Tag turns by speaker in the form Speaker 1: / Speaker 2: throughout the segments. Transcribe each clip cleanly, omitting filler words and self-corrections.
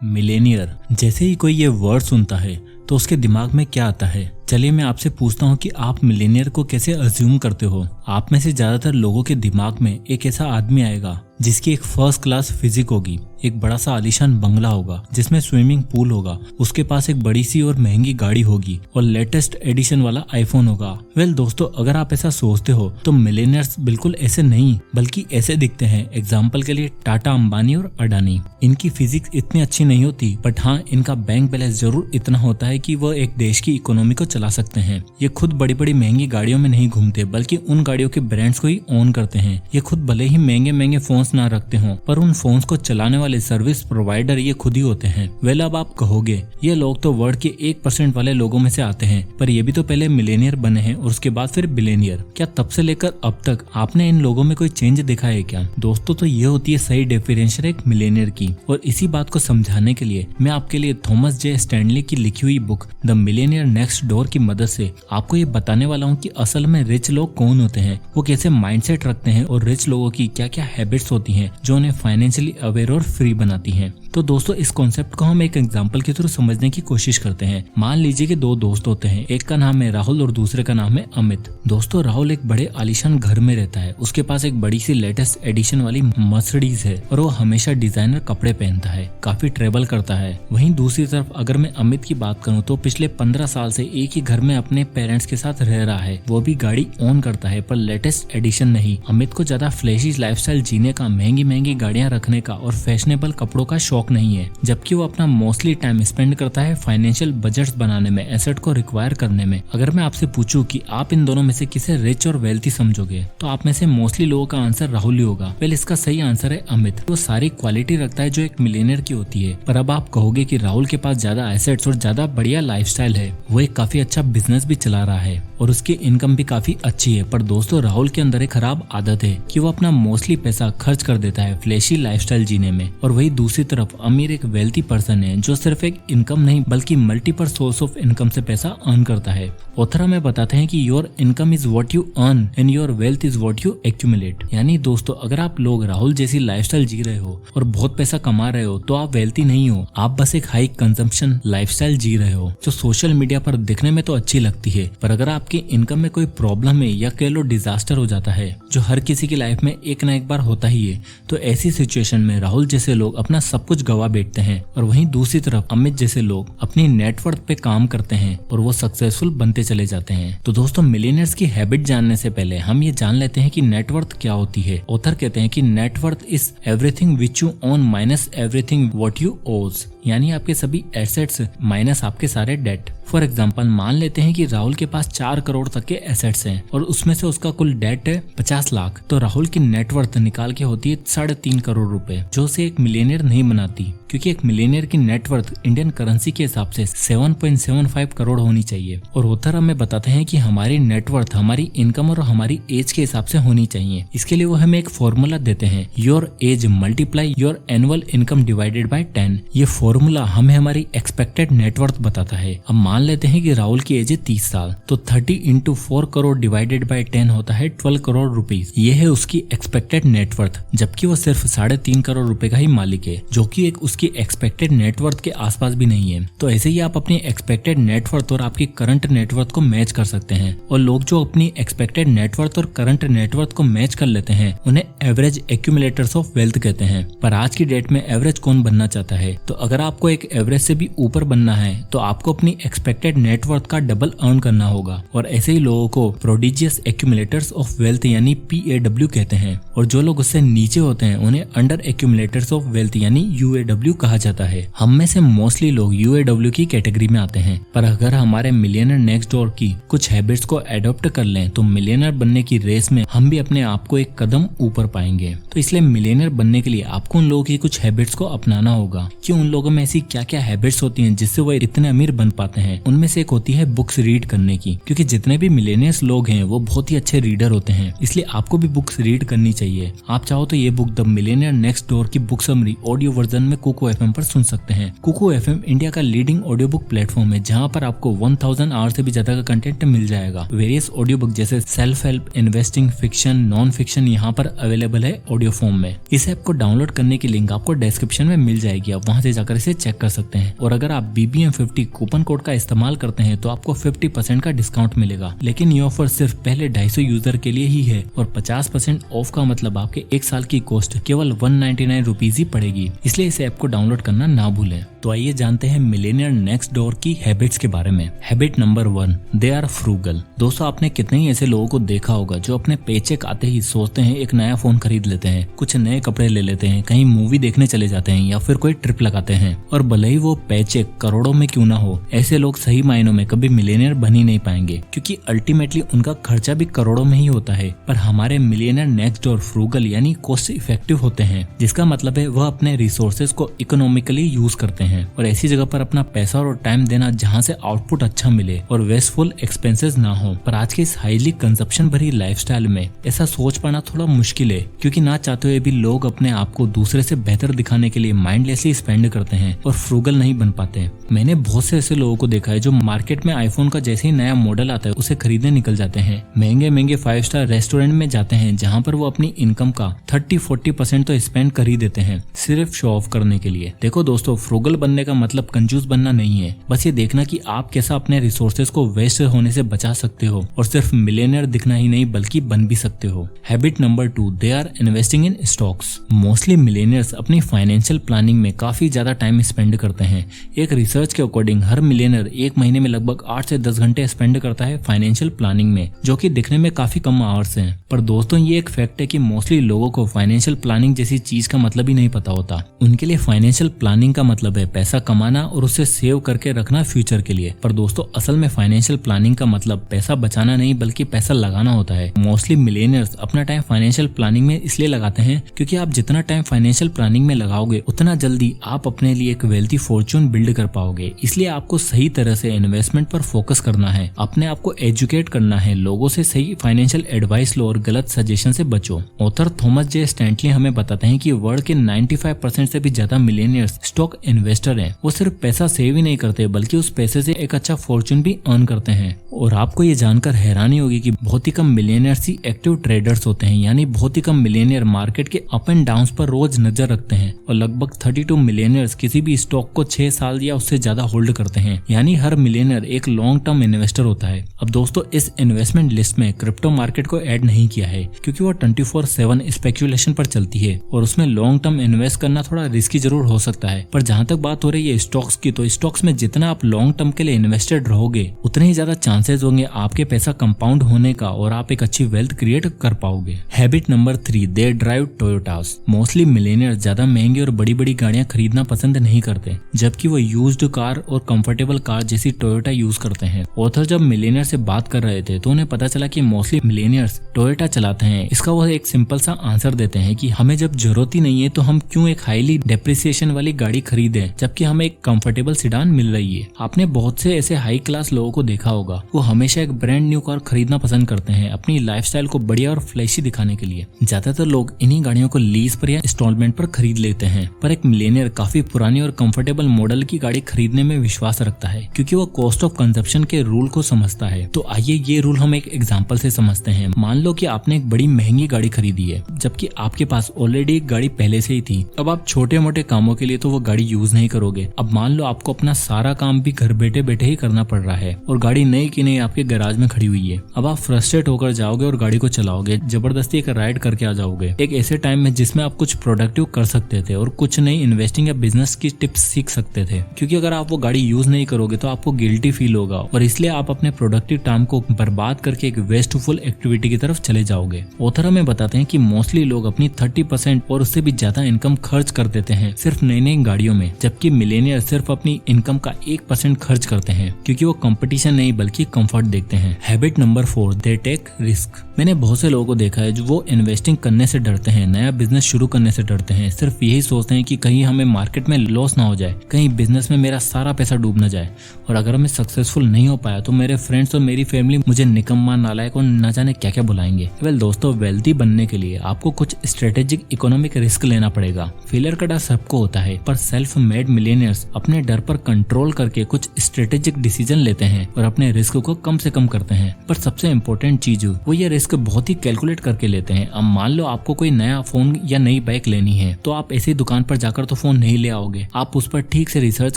Speaker 1: Millionaire. जैसे ही कोई ये वर्ड सुनता है तो उसके दिमाग में क्या आता है? चलिए मैं आपसे पूछता हूँ कि आप मिलेनियर को कैसे अज्यूम करते हो। आप में से ज्यादातर लोगों के दिमाग में एक ऐसा आदमी आएगा जिसकी एक फर्स्ट क्लास फिजिक होगी, एक बड़ा सा आलीशान बंगला होगा जिसमें स्विमिंग पूल होगा, उसके पास एक बड़ी सी और महंगी गाड़ी होगी और लेटेस्ट एडिशन वाला आईफोन होगा। वेल दोस्तों, अगर आप ऐसा सोचते हो तो मिलेनियर्स बिल्कुल ऐसे नहीं बल्कि ऐसे दिखते हैं। एग्जाम्पल के लिए टाटा, अंबानी और अडानी। इनकी फिजिक्स इतनी अच्छी नहीं होती, बट हाँ, इनका बैंक बैलेंस जरूर इतना होता है कि वह एक देश की इकोनॉमी को चला सकते हैं। ये खुद बड़ी बड़ी महंगी गाड़ियों में नहीं घूमते बल्कि उन गाड़ियों के ब्रांड्स को ही ओन करते हैं। ये खुद भले ही महंगे महंगे फोन्स ना रखते हो, पर उन फोन्स को चलाने वाले सर्विस प्रोवाइडर ये खुद ही होते हैं। वेल अब आप कहोगे ये लोग तो वर्ल्ड के 1% वाले लोगों में से आते हैं, पर ये भी तो पहले मिलेनियर बने हैं और उसके बाद फिर बिलेनियर। क्या तब से लेकर अब तक आपने इन लोगों में कोई चेंज देखा है क्या? दोस्तों, तो ये होती है सही डेफिनेशन एक मिलेनियर की। और इसी बात को समझाने के लिए मैं आपके लिए थॉमस जे स्टैनली की लिखी हुई book the Millionaire next door की मदद से आपको ये बताने वाला हूँ कि असल में रिच लोग कौन होते हैं, वो कैसे माइंडसेट रखते हैं और रिच लोगों की क्या क्या हैबिट्स होती हैं जो उन्हें फाइनेंशियली अवेयर और फ्री बनाती हैं। तो दोस्तों, इस कॉन्सेप्ट को हम एक एग्जांपल के थ्रू समझने की कोशिश करते हैं। मान लीजिए कि दो दोस्त होते हैं, एक का नाम है राहुल और दूसरे का नाम है अमित। दोस्तों, राहुल एक बड़े आलीशान घर में रहता है, उसके पास एक बड़ी सी लेटेस्ट एडिशन वाली मर्सिडीज है और वो हमेशा डिजाइनर कपड़े पहनता है, काफी ट्रेवल करता है। वहीं दूसरी तरफ अगर मैं अमित की बात करूँ तो पिछले 15 साल से एक ही घर में अपने पेरेंट्स के साथ रह रहा है। वो भी गाड़ी ओन करता है पर लेटेस्ट एडिशन नहीं। अमित को ज्यादा फ्लैशी लाइफस्टाइल जीने का, महंगी महंगी गाड़ियां रखने का और फैशनेबल कपड़ों का शौक नहीं है, जबकि वो अपना मोस्टली टाइम स्पेंड करता है फाइनेंशियल बजट्स बनाने में, एसेट को रिक्वायर करने में। अगर मैं आपसे पूछूं कि आप इन दोनों में से किसे रिच और वेल्थी समझोगे तो आप में से मोस्टली लोगों का आंसर राहुल ही होगा। वेल, इसका सही आंसर है अमित। वो सारी क्वालिटी रखता है जो एक मिलियनेयर की होती है। पर अब आप कहोगे कि राहुल के पास ज्यादा एसेट्स और ज्यादा बढ़िया लाइफस्टाइल है, वो एक काफी अच्छा बिजनेस भी चला रहा है और उसकी इनकम भी काफी अच्छी है। पर दोस्तों, राहुल के अंदर एक खराब आदत है कि वो अपना मोस्टली पैसा खर्च कर देता है फ्लैशी लाइफस्टाइल जीने में। और वही दूसरी तरफ अमीर एक वेल्थी पर्सन है जो सिर्फ एक इनकम नहीं बल्कि मल्टीपल सोर्स ऑफ इनकम से पैसा अर्न करता है। ऑथर हमें बताते हैं कि your income is what you earn and your wealth is what you accumulate. यानी दोस्तों, अगर आप लोग राहुल जैसी लाइफस्टाइल जी रहे हो और बहुत पैसा कमा रहे हो तो आप वेल्थी नहीं हो, आप बस एक हाई कंजम्पशन लाइफस्टाइल जी रहे हो जो सोशल मीडिया पर दिखने में तो अच्छी लगती है, पर अगर आपकी इनकम में कोई प्रॉब्लम है या कह लो डिजास्टर हो जाता है, जो हर किसी की लाइफ में एक ना एक बार होता ही है, तो ऐसी सिचुएशन में राहुल जैसे लोग अपना सब कुछ गवा बैठते हैं। और वहीं दूसरी तरफ अमित जैसे लोग अपनी नेटवर्थ पे काम करते हैं और वो सक्सेसफुल बनते चले जाते हैं। तो दोस्तों, मिलियनर्स की हैबिट जानने से पहले हम ये जान लेते हैं कि नेटवर्थ क्या होती है। ऑथर कहते हैं कि net worth is everything which you own minus everything what you ओज। यानी आपके सभी एसेट्स माइनस आपके सारे डेट। फॉर एग्जाम्पल, मान लेते हैं कि राहुल के पास 4 करोड़ तक के एसेट्स हैं और उसमें से उसका कुल डेट है 50 लाख। तो राहुल की नेटवर्थ निकाल के होती है 3.5 करोड़ रुपए, जो उसे एक मिलियनियर नहीं बनाती, क्योंकि एक मिलियनियर की नेटवर्थ इंडियन करेंसी के हिसाब से 7.75 करोड़ होनी चाहिए। और ऑथर हमें बताते हैं कि हमारी नेटवर्थ हमारी इनकम और हमारी एज के हिसाब से होनी चाहिए। इसके लिए वो हमें एक फॉर्मूला देते हैं, your S multiply your annual income divided by 10। ये फॉर्मूला हमें हमारी एक्सपेक्टेड नेटवर्थ बताता है। अब मान लेते हैं कि राहुल की एज है 30 साल, तो 30 इंटू 4 करोड़ डिवाइडेड बाय 10 होता है 12 करोड़ रुपीज। ये है उसकी एक्सपेक्टेड नेटवर्थ, जबकि वो सिर्फ 3.5 करोड़ रुपए का ही मालिक है, जो कि एक उसकी एक्सपेक्टेड नेटवर्थ के आसपास भी नहीं है। तो ऐसे ही आप अपनी एक्सपेक्टेड नेटवर्थ और आपकी करंट नेटवर्थ को मैच कर सकते हैं। और लोग जो अपनी एक्सपेक्टेड नेटवर्थ और करंट नेटवर्थ को मैच कर लेते हैं उन्हें एवरेज एक्यूमुलेटर्स ऑफ वेल्थ कहते हैं। पर आज की डेट में एवरेज कौन बनना चाहता है? तो अगर आपको एक एवरेज से भी ऊपर बनना है तो आपको अपनी एक्सपेक्टेड नेटवर्थ का डबल अर्न करना होगा। और ऐसे ही लोगों को प्रोडिजियस एक्यूमुलेटर्स ऑफ वेल्थ यानी PAW कहते हैं। और जो लोग उससे नीचे होते हैं उन्हें अंडर एक्यूमुलेटर्स ऑफ वेल्थ यानी UAW कहा जाता है। हम में से मोस्टली लोग UAW की कैटेगरी में आते हैं। पर अगर हमारे मिलियनर नेक्स्ट डोर की कुछ हैबिट्स को एडॉप्ट कर लें तो मिलियनर बनने की रेस में हम भी अपने आप को एक कदम ऊपर पाएंगे। तो इसलिए मिलियनर बनने के लिए आपको उन लोगों की कुछ हैबिट्स को अपनाना होगा कि उन लोगों में ऐसी क्या क्या हैबिट्स होती हैं जिससे वो इतने अमीर बन पाते हैं। उनमें से एक होती है बुक्स रीड करने की, क्योंकि जितने भी मिलेनियर्स लोग हैं वो बहुत ही अच्छे रीडर होते हैं, इसलिए आपको भी बुक्स रीड करनी चाहिए। चाहिए। आप चाहो तो ये book the millionaire next door की बुक समरी ऑडियो वर्जन में कुको एफएम पर सुन सकते हैं। कुको एफएम इंडिया का लीडिंग ऑडियो बुक प्लेटफॉर्म है, जहाँ पर आपको 1000 आवर से भी ज्यादा का कंटेंट मिल जाएगा। वेरियस ऑडियो बुक जैसे self help, investing, fiction, non fiction यहाँ पर अवेलेबल है ऑडियो फॉर्म में। इस ऐप को डाउनलोड करने की लिंक आपको डिस्क्रिप्शन में मिल जाएगी, आप वहाँ से जाकर इसे चेक कर सकते हैं। और अगर आप BBM50 कूपन कोड का इस्तेमाल करते हैं तो आपको 50% का डिस्काउंट मिलेगा। लेकिन ये ऑफर सिर्फ पहले 250 यूजर के लिए ही है और 50% ऑफ का मतलब आपके 1 साल की कॉस्ट केवल 199 रुपीज ही पड़ेगी। इसलिए इस ऐप को डाउनलोड करना ना भूलें। तो आइए जानते हैं मिलियनेयर नेक्स्ट डोर की हैबिट्स के बारे में। Habit number 1, they are frugal. दोस्तों, आपने कितने ही ऐसे लोगों को देखा होगा जो अपने पेचेक आते ही सोचते हैं एक नया फोन खरीद लेते हैं, कुछ नए कपड़े ले लेते हैं, कहीं मूवी देखने चले जाते हैं या फिर कोई ट्रिप लगाते हैं। और भले ही वो पेचेक करोड़ों में क्यों ना हो, ऐसे लोग सही मायनों में कभी मिलियनेयर बन ही नहीं पाएंगे, क्योंकि अल्टीमेटली उनका खर्चा भी करोड़ों में ही होता है। पर हमारे मिलियनेयर नेक्स्ट डोर फ्रूगल यानी कॉस्ट इफेक्टिव होते हैं, जिसका मतलब है वह अपने रिसोर्सेज को इकोनॉमिकली यूज करते हैं और ऐसी जगह पर अपना पैसा और टाइम देना जहां से आउटपुट अच्छा मिले और वेस्टफुल एक्सपेंसेस ना हो। पर आज के इस हाईली कंजप्शन भरी लाइफस्टाइल में ऐसा सोच पाना थोड़ा मुश्किल है, क्योंकि ना चाहते हुए भी लोग अपने आप को दूसरे से बेहतर दिखाने के लिए माइंडलेसली स्पेंड करते हैं और फ्रूगल नहीं बन पाते। मैंने बहुत से ऐसे लोगों को देखा है जो मार्केट में आईफोन का जैसे ही नया मॉडल आता है उसे खरीदने निकल जाते हैं, महंगे महंगे 5 स्टार रेस्टोरेंट में जाते हैं जहाँ पर वो अपनी इनकम का 30-40% तो स्पेंड कर ही देते हैं सिर्फ शो ऑफ करने के लिए। देखो दोस्तों, फ्रूगल बनने का मतलब कंजूस बनना नहीं है, बस ये देखना कि आप कैसा अपने रिसोर्सेज को वेस्ट होने से बचा सकते हो और सिर्फ मिलियनेयर दिखना ही नहीं बल्कि बन भी सकते हो। Habit number 2, they are investing in stocks. Mostly millionaires अपनी फाइनेंशियल प्लानिंग में काफी ज्यादा टाइम स्पेंड करते हैं। एक रिसर्च के अकॉर्डिंग हर मिलियनेयर एक महीने में लगभग 8 से 10 घंटे स्पेंड करता है फाइनेंशियल प्लानिंग में, जो कि दिखने में काफी कम आवर्स हैं। पर दोस्तों, ये एक फैक्ट है कि मोस्टली लोगों को फाइनेंशियल प्लानिंग जैसी चीज का मतलब ही नहीं पता होता। उनके लिए फाइनेंशियल प्लानिंग का मतलब है पैसा कमाना और उसे सेव करके रखना फ्यूचर के लिए। पर दोस्तों, असल में फाइनेंशियल प्लानिंग का मतलब पैसा बचाना नहीं बल्कि पैसा लगाना होता है। मोस्टली मिलियनेयर्स अपना टाइम फाइनेंशियल प्लानिंग में इसलिए लगाते हैं क्योंकि आप जितना टाइम फाइनेंशियल प्लानिंग में लगाओगे उतना जल्दी आप अपने लिए एक वेल्थी फॉर्चून बिल्ड कर पाओगे। इसलिए आपको सही तरह से इन्वेस्टमेंट पर फोकस करना है, अपने आप को एजुकेट करना है, लोगों से सही फाइनेंशियल एडवाइस लो और गलत सजेशन से बचो। ऑथर थॉमस जे स्टैंटली हमें बताते हैं कि वर्ल्ड के 95% से भी ज्यादा मिलियनेयर्स स्टॉक इन्वेस्टर हैं। वो सिर्फ पैसा सेव ही नहीं करते बल्कि उस पैसे से एक अच्छा फॉर्चून भी अर्न करते हैं। और आपको ये जानकर हैरानी होगी कि बहुत ही कम मिलियनेयर्स ही एक्टिव ट्रेडर्स होते हैं, यानी बहुत ही कम मिलियनेयर मार्केट के अप एंड डाउन्स पर रोज नजर रखते हैं। और लगभग 32 मिलियनेयर्स किसी भी स्टॉक को 6 साल या उससे ज्यादा होल्ड करते हैं, यानी हर मिलियनेयर एक लॉन्ग टर्म इन्वेस्टर होता है। अब दोस्तों, इस इन्वेस्टमेंट लिस्ट में क्रिप्टो मार्केट को ऐड नहीं किया है क्योंकि वो 24/7 स्पेकुलेशन पर चलती है और उसमें लॉन्ग टर्म इन्वेस्ट करना थोड़ा रिस्की जरूर हो सकता है। पर जहाँ तक बात हो रही है स्टॉक्स की, तो स्टॉक्स में जितना आप लॉन्ग टर्म के लिए इन्वेस्टेड रहोगे उतने ही ज्यादा चांसेस होंगे आपके पैसा कंपाउंड होने का और आप एक अच्छी वेल्थ क्रिएट कर पाओगे। Habit number 3, they drive Toyotas. Mostly millionaire ज्यादा महंगी और बड़ी बड़ी गाड़ियां खरीदना पसंद नहीं करते, जबकि वो यूज्ड कार और कंफर्टेबल कार जैसी टोयोटा यूज करते हैं। ऑथर जब मिलियनेयर से बात कर रहे थे तो उन्हें पता चला कि मोस्टली मिलियनेयर्स टोयोटा चलाते हैं। इसका वो एक सिंपल सा आंसर देते हैं कि हमें जब जरूरत ही नहीं है तो हम क्यों एक हाईली डेप्रिसिएशन वाली गाड़ी खरीदें जबकि हमें एक कंफर्टेबल सिडान मिल रही है। आपने बहुत से ऐसे हाई क्लास लोगों को देखा होगा, वो हमेशा एक ब्रांड न्यू कार खरीदना पसंद करते हैं अपनी लाइफस्टाइल को बढ़िया और फ्लैशी दिखाने के लिए। ज्यादातर लोग इन्हीं गाड़ियों को लीज पर या इंस्टॉलमेंट पर खरीद लेते हैं, पर एक मिलियनेयर काफी पुरानी और कंफर्टेबल मॉडल की गाड़ी खरीदने में विश्वास रखता है क्योंकि वो कॉस्ट ऑफ कंजप्शन के रूल को समझता है। तो आइए ये रूल हम एक एग्जांपल से समझते हैं। मान लो कि आपने एक बड़ी महंगी गाड़ी खरीदी है जबकि आपके पास ऑलरेडी एक गाड़ी पहले से ही थी। अब आप छोटे मोटे कामों के लिए तो वो गाड़ी यूज नहीं करोगे। अब मान लो आपको अपना सारा काम भी घर बैठे बैठे ही करना पड़ रहा है और गाड़ी नई की नई आपके गैराज में खड़ी हुई है। अब आप फ्रस्ट्रेट होकर जाओगे और गाड़ी को चलाओगे, जबरदस्ती एक राइड करके आ जाओगे एक ऐसे टाइम में जिसमें आप कुछ प्रोडक्टिव कर सकते थे और कुछ नई इन्वेस्टिंग या बिजनेस की टिप्स सीख सकते थे। क्योंकि अगर आप वो गाड़ी यूज नहीं करोगे तो आपको गिल्टी फील होगा और इसलिए आप अपने प्रोडक्टिव टाइम को बर्बाद करके एक वेस्टफुल एक्टिविटी की तरफ चले जाओगे। ऑथर हमें बताते हैं कि मोस्टली लोग अपनी 30% और उससे भी ज्यादा इनकम खर्च कर देते हैं सिर्फ नई नई गाड़ियों में, जबकि मिलियनेयर सिर्फ अपनी इनकम का 1% खर्च करते हैं क्योंकि वो कंपटीशन नहीं बल्कि कंफर्ट देखते हैं। Habit number 4, they take risk. मैंने बहुत से लोगों को देखा है जो वो इन्वेस्टिंग करने से डरते हैं, नया बिजनेस शुरू करने से डरते हैं। सिर्फ यही सोचते हैं कि कहीं हमें मार्केट में लॉस ना हो जाए, कहीं बिजनेस में मेरा सारा पैसा डूब ना जाए, और अगर मैं सक्सेसफुल नहीं हो पाया तो मेरे फ्रेंड्स और मेरी फैमिली मुझे निकम्मा, नालायक और न जाने क्या क्या बुलाएंगे। वेल दोस्तों, वेल्थी बनने के लिए आपको कुछ स्ट्रेटेजिक इकोनॉमिक रिस्क लेना पड़ेगा। फेलियर का डर सबको होता है, पर सेल्फ मेड मिलियनियर्स अपने डर पर कंट्रोल करके कुछ स्ट्रेटेजिक डिसीजन लेते हैं और अपने रिस्क को कम से कम करते हैं। पर सबसे इम्पोर्टेंट चीज वो ये रिस्क बहुत ही कैलकुलेट करके लेते हैं। अब मान लो आपको कोई नया फोन या नई बाइक लेनी है, तो आप ऐसी दुकान पर जाकर तो फोन नहीं ले आओगे। आप उस पर ठीक से रिसर्च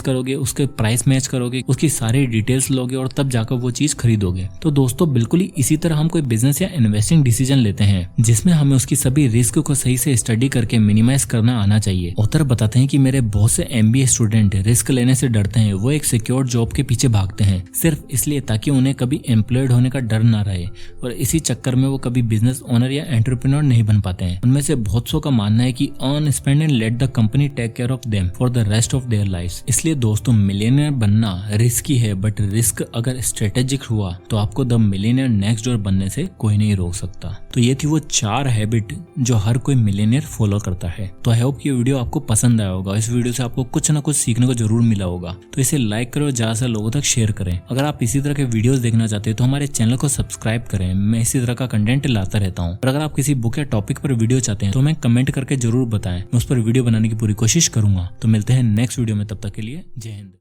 Speaker 1: करोगे, उसके प्राइस मैच करोगे, उसकी सारी डिटेल्स लोगे और तब जाकर वो चीज खरीदोगे। तो दोस्तों बिल्कुल ही इसी तरह हम कोई बिजनेस या इन्वेस्टिंग डिसीजन लेते हैं, जिसमें हमें उसकी सभी रिस्क को सही से स्टडी करके मिनिमाइज करना आना चाहिए। ऑथर बताते हैं कि मेरे बहुत से MBA स्टूडेंट रिस्क लेने से डरते हैं। वो एक सिक्योर जॉब के पीछे भागते हैं सिर्फ इसलिए ताकि उन्हें कभी एम्प्लॉयड होने का डर ना रहे, और इसी चक्कर में वो कभी बिजनेस ओनर या एंटरप्रेन्योर नहीं बन पाते हैं। उनमें से बहुत सौ का मानना है कि earn, spend and let the company take care of them for the rest of their life. इसलिए दोस्तों मिलियनियर बनना रिस्की है, बट रिस्क अगर स्ट्रेटेजिक हुआ तो आपको द मिलियनियर नेक्स्ट डोर बनने से कोई नहीं रोक सकता। तो ये थी वो 4 हैबिट जो हर कोई मिलियनियर फॉलो करता है। तो आई होप ये वीडियो आपको पसंद आया होगा। इस वीडियो से आपको कुछ ना कुछ सीखने को जरूर मिला होगा। तो इसे लाइक करो, ज्यादा से लोगों तक शेयर करें। अगर आप इसी तरह के वीडियोस देखना चाहते हैं तो हमारे चैनल को सब्सक्राइब करें। मैं इसी तरह का कंटेंट लाता रहता हूँ। और अगर आप किसी बुक या टॉपिक पर वीडियो चाहते हैं तो हमें कमेंट करके जरूर बताएं। मैं उस पर वीडियो बनाने की पूरी कोशिश करूंगा। तो मिलते हैं नेक्स्ट वीडियो में, तब तक के लिए जय हिंद।